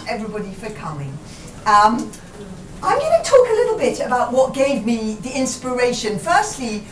everybody for coming. I'm going to talk a little bit about what gave me the inspiration, firstly,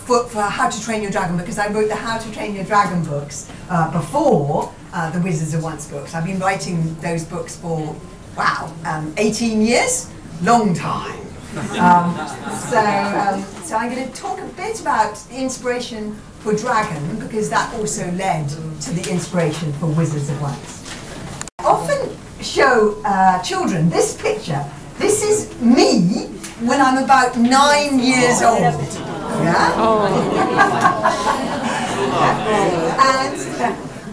for How to Train Your Dragon, because I wrote the How to Train Your Dragon books before the Wizards of Once books. I've been writing those books for, wow, 18 years? Long time. So I'm going to talk a bit about the inspiration for Dragon, because that also led to the inspiration for Wizards of Once. I often show children this picture. This is me when I'm about 9 years old. Yeah? And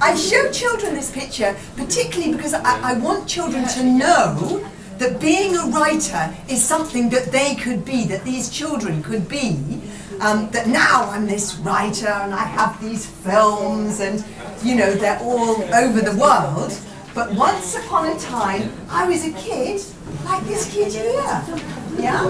I show children this picture particularly because I want children to know that being a writer is something that they could be, that these children could be. That now I'm this writer and I have these films and, you know, they're all over the world. But once upon a time, I was a kid like this kid here. Yeah?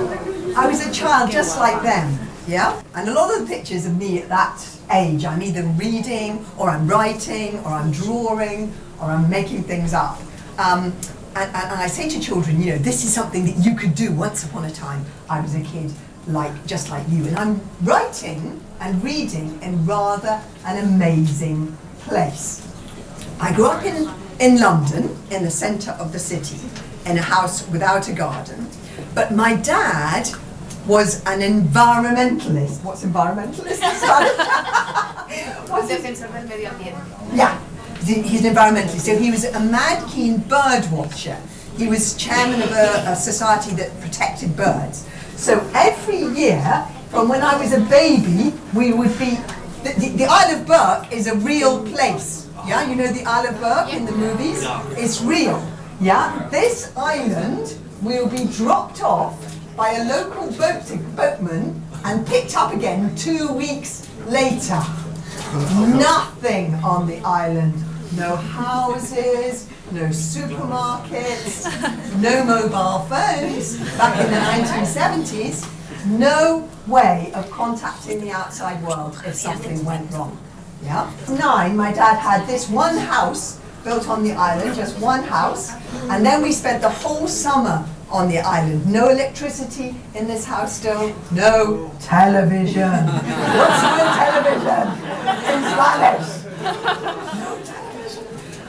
I was a child just like them. Yeah? And a lot of the pictures of me at that age, I'm either reading, or I'm writing, or I'm drawing, or I'm making things up. And I say to children, you know, this is something that you could do once upon a time. I was a kid just like you. And I'm writing and reading in rather an amazing place. I grew up in London, in the centre of the city, in a house without a garden. But my dad was an environmentalist. What's environmentalist? Defensor del medio ambiente. Yeah, he's an environmentalist. So he was a mad keen bird watcher. He was chairman of a society that protected birds. So every year, from when I was a baby, we would be... The Isle of Burke is a real place. Yeah, you know the Isle of Burke in the movies? It's real. Yeah, this island will be dropped off by a local boatman and picked up again 2 weeks later. Nothing on the island. No houses, no supermarkets, no mobile phones back in the 1970s. No way of contacting the outside world if something went wrong. Yeah? 9, my dad had this one house built on the island, just one house, and then we spent the whole summer on the island. No electricity in this house still, no television. What's no television in Spanish? No television.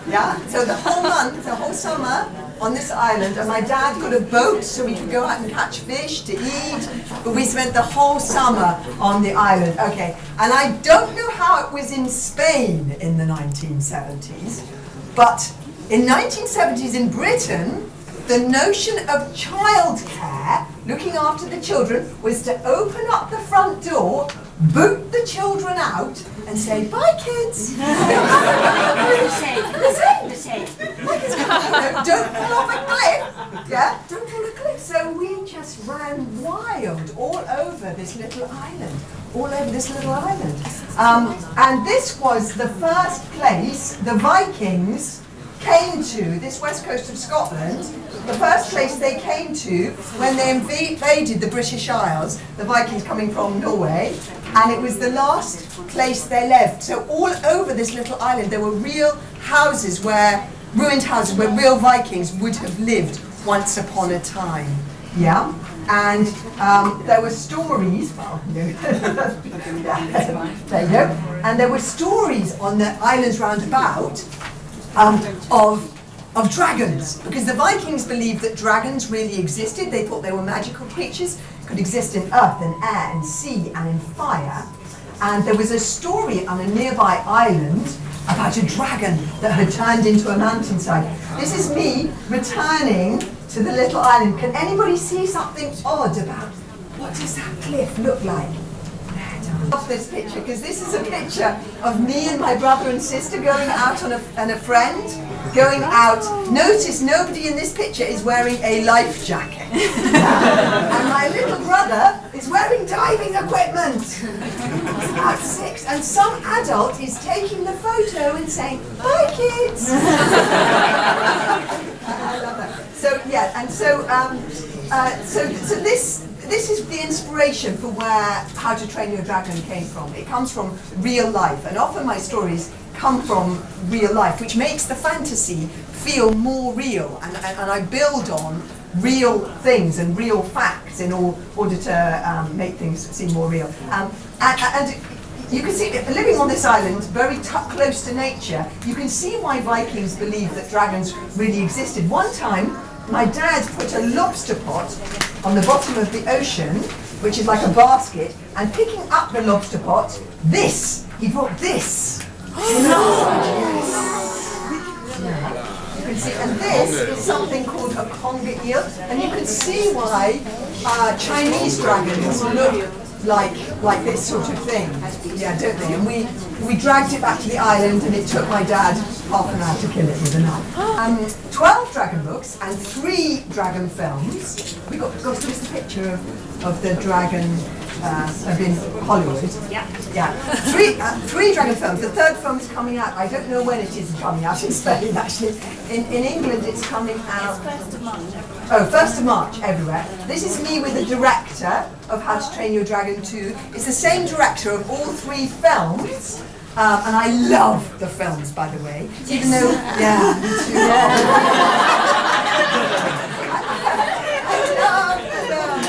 Yeah, so the whole month, the whole summer on this island, and my dad got a boat so we could go out and catch fish to eat, but we spent the whole summer on the island. Okay, and I don't know how it was in Spain in the 1970s, but in 1970s in Britain, the notion of childcare, looking after the children, was to open up the front door, boot the children out, and say, bye kids. The same. Don't fall off a cliff. Yeah, don't fall off a cliff. So we just ran wild all over this little island. And this was the first place the Vikings came to, this west coast of Scotland, the first place they came to when they invaded the British Isles, the Vikings coming from Norway, and it was the last place they left. So all over this little island there were real houses ruined houses where real Vikings would have lived once upon a time. Yeah? And there were stories, well, there you go, and there were stories on the islands round about of dragons, because the Vikings believed that dragons really existed. They thought they were magical creatures, could exist in earth and air and sea and in fire. And there was a story on a nearby island about a dragon that had turned into a mountainside. This is me returning to the little island. Can anybody see something odd about what does that cliff look like? I love this picture because this is a picture of me and my brother and sister going out and a friend going out. Notice nobody in this picture is wearing a life jacket. And my little brother is wearing diving equipment. He's about 6, and some adult is taking the photo and saying, bye kids. I love that. So yeah, and so this is the inspiration for where How to Train Your Dragon came from. It comes from real life, and often my stories come from real life, which makes the fantasy feel more real, and I build on real things and real facts in order to make things seem more real. And you can see, living on this island, very close to nature, you can see why Vikings believed that dragons really existed. One time, my dad put a lobster pot on the bottom of the ocean, which is like a basket, and picking up the lobster pot, he brought this. You can see, and this is something called a conger eel, and you can see why Chinese dragons look like this sort of thing, yeah, don't they? And we dragged it back to the island, and it took my dad half an hour to kill it with a knife. 12 dragon books and 3 dragon films. We got to give us the picture of the dragon in Hollywood. Yeah. 3 dragon films. The 3rd film is coming out. I don't know when it is coming out in Spain, actually. In England, it's coming out. It's 1st of March. Oh, 1st of March everywhere. This is me with the director of How to Train Your Dragon 2. It's the same director of all 3 films. And I love the films, by the way. Even though, yeah, me too.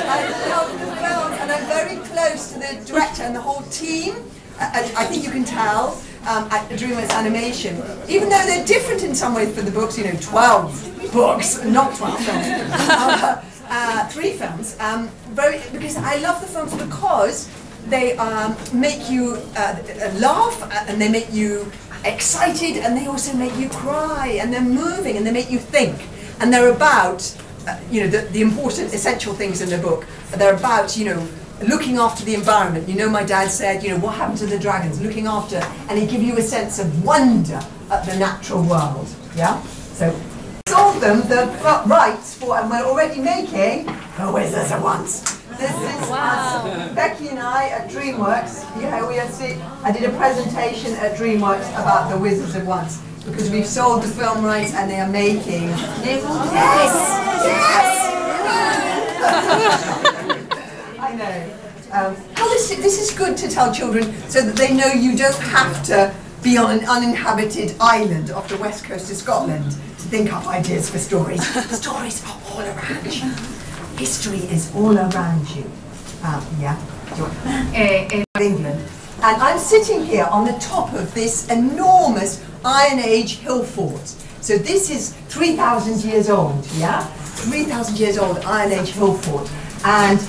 I love the films, and I'm very close to the director and the whole team. I think you can tell at DreamWorks Animation, even though they're different in some ways for the books, 12 books, not 12 films, 3 films. Because I love the films because they make you laugh, and they make you excited, and they also make you cry, and they're moving, and they make you think. And they're about, the important, essential things in the book. They're about, looking after the environment. My dad said, what happened to the dragons? Looking after, and it gives you a sense of wonder at the natural world. Yeah. So sold them the rights for, and we're already making The Wizards of Once. This is Becky and I at DreamWorks. I did a presentation at DreamWorks about The Wizards of Once because we've sold the film rights and they are making. Yes. I know. This is good to tell children so that they know you don't have to be on an uninhabited island off the west coast of Scotland to think up ideas for stories. Stories are all around you. History is all around you. England. And I'm sitting here on the top of this enormous Iron Age hill fort. So this is 3,000 years old, yeah? 3,000 years old Iron Age hill fort. And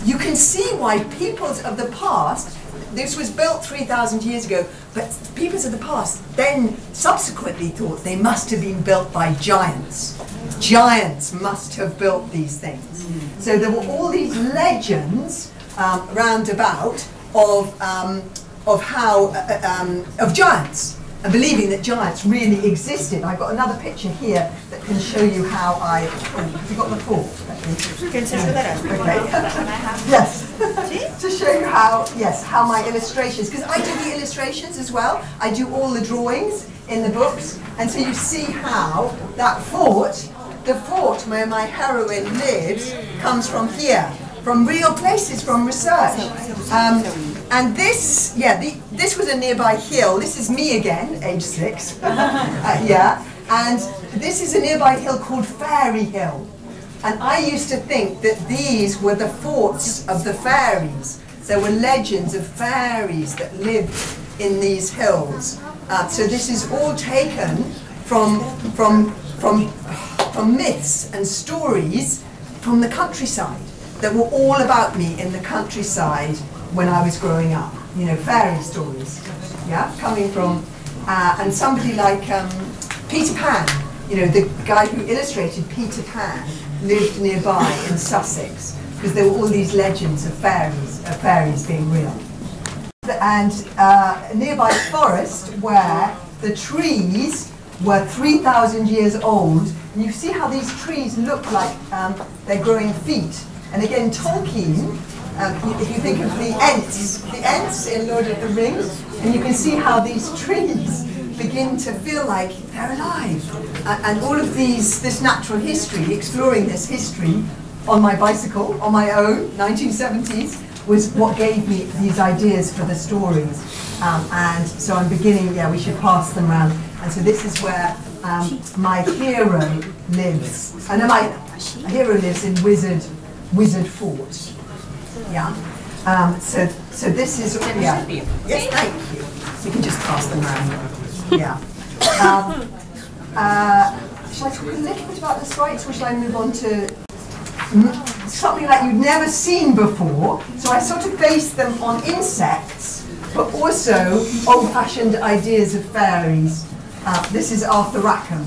you can see why peoples of the past, this was built 3,000 years ago, but peoples of the past then subsequently thought they must have been built by giants. Giants must have built these things. So there were all these legends round about of giants, and believing that giants really existed. I've got another picture here that can show you how have you got the fort? Okay. Yes. To show you how my illustrations, because I do the illustrations as well. I do all the drawings in the books, and so you see how that fort, the fort where my heroine lives, comes from here, from real places, from research. And this, this was a nearby hill. This is me again, age 6. And this is a nearby hill called Fairy Hill. And I used to think that these were the forts of the fairies. There were legends of fairies that lived in these hills. So this is all taken from myths and stories from the countryside that were all about me in the countryside when I was growing up. Fairy stories, coming from, and somebody like Peter Pan, the guy who illustrated Peter Pan lived nearby in Sussex, because there were all these legends of fairies being real. And a nearby forest where the trees were 3,000 years old, and you see how these trees look like they're growing feet. And again, Tolkien, if you think of the Ents in Lord of the Rings, and you can see how these trees begin to feel like they're alive. And all of this natural history, exploring this history on my bicycle, on my own, 1970s, was what gave me these ideas for the stories. And so I'm beginning, we should pass them around. And so this is where my hero lives, and my hero lives in Wizard Fort. Yeah. So this is yeah. Yes, thank you. You can just pass them around. Yeah. Shall I talk a little bit about the sprites, or shall I move on to something like you've never seen before? So I sort of based them on insects, but also old-fashioned ideas of fairies. This is Arthur Rackham,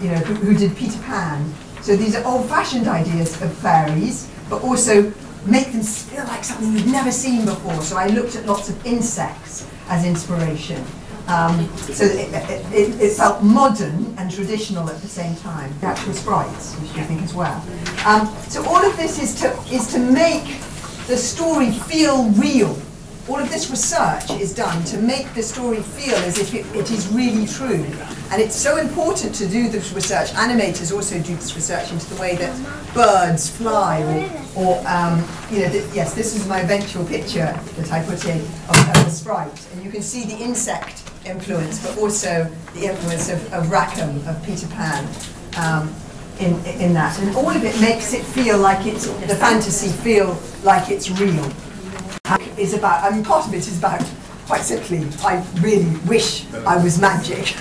you know, who did Peter Pan. So these are old-fashioned ideas of fairies, but also make them feel like something you've never seen before. So I looked at lots of insects as inspiration. So it felt modern and traditional at the same time. The actual sprites, which I think as well. So all of this is to make the story feel real. All of this research is done to make the story feel as if it is really true. And it's so important to do this research. Animators also do this research into the way that birds fly, or you know, yes, this is my eventual picture that I put in of the sprite. And you can see the insect influence, but also the influence of Rackham, of Peter Pan, in that. And all of it makes it feel like it's, the fantasy feel like it's real. Is about, I mean, part of it is about, quite simply, I really wish I was magic.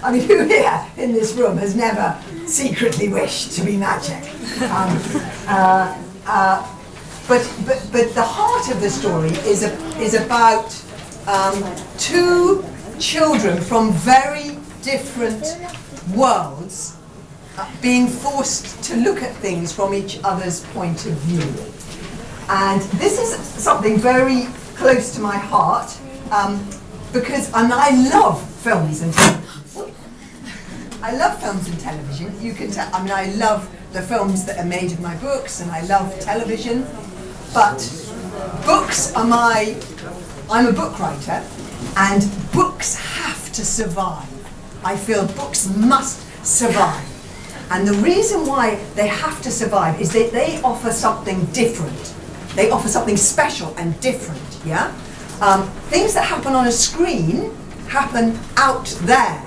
I mean, who here in this room has never secretly wished to be magic? But the heart of the story is about two children from very different worlds being forced to look at things from each other's point of view. And this is something very close to my heart, because I love films and television. I love films and television. You can tell. I mean, I love the films that are made of my books, and I love television. But books are I'm a book writer, and books have to survive. I feel books must survive. And the reason why they have to survive is that they offer something different. They offer something special and different, yeah? Things that happen on a screen happen out there.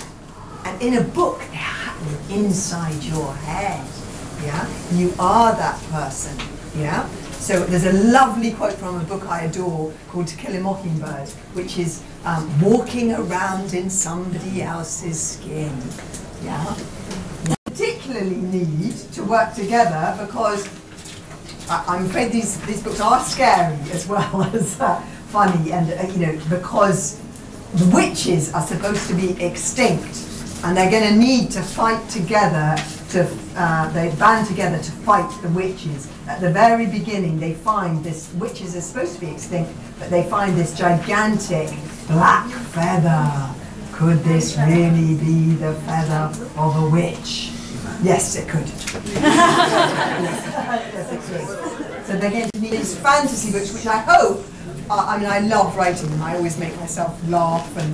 And in a book, they happen inside your head, yeah? You are that person, yeah? So there's a lovely quote from a book I adore called To Kill a Mockingbird, which is walking around in somebody else's skin, yeah? We particularly need to work together because I'm afraid these books are scary as well as funny, and you know, because the witches are supposed to be extinct, and they're going to need to fight together. They band together to fight the witches. At the very beginning, they find this witches are supposed to be extinct, but they find this gigantic black feather. Could this really be the feather of a witch? Yes, it could. Yes, it could. So they're going to need these fantasy books, which I hope, I mean, I love writing them. I always make myself laugh, and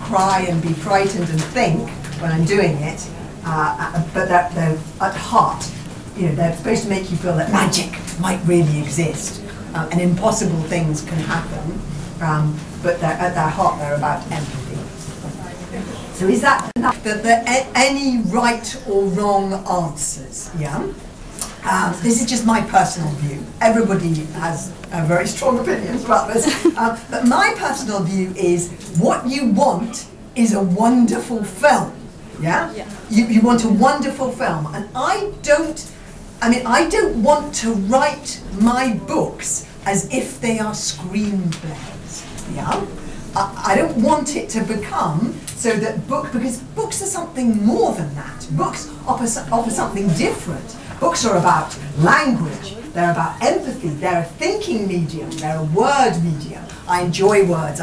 cry and be frightened and think when I'm doing it. But they're at heart, you know, they're supposed to make you feel that magic might really exist, and impossible things can happen. But at their heart, they're about empathy. So is that enough? That there are any right or wrong answers? Yeah. This is just my personal view. Everybody has very strong opinions about this. But my personal view is what you want is a wonderful film. Yeah. You want a wonderful film, and I don't want to write my books as if they are screenplays. Yeah. I don't want it to become so that because books are something more than that. Books offer something different. Books are about language, they're about empathy, they're a thinking medium, they're a word medium. I enjoy words,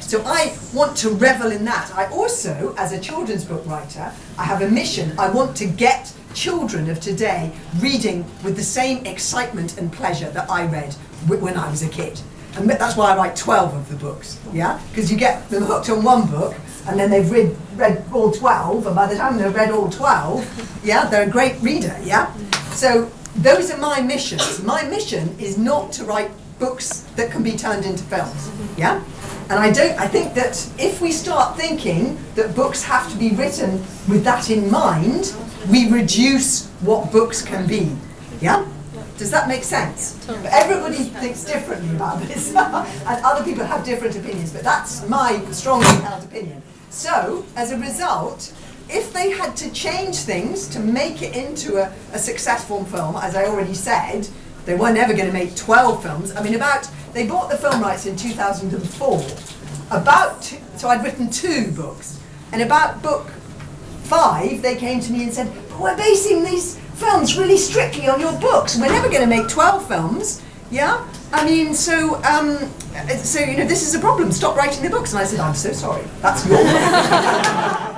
so I want to revel in that. I also, as a children's book writer, I have a mission. I want to get children of today reading with the same excitement and pleasure that I read when I was a kid. And that's why I write 12 of the books, yeah? Because you get them hooked on one book, and then they've read all 12, and by the time they've read all 12, yeah, they're a great reader, yeah? So those are my missions. My mission is not to write books that can be turned into films, yeah? And I think that if we start thinking that books have to be written with that in mind, we reduce what books can be. Yeah? Does that make sense? But everybody thinks differently about this, and other people have different opinions, but that's my strongly held opinion. So, as a result, if they had to change things to make it into a successful film, as I already said, they were never going to make 12 films. I mean, they bought the film rights in 2004. So I'd written 2 books. And about book 5, they came to me and said, but we're basing these films really strictly on your books. We're never going to make 12 films. Yeah? I mean, so you know, this is a problem. Stop writing the books. And I said, I'm so sorry. That's your problem.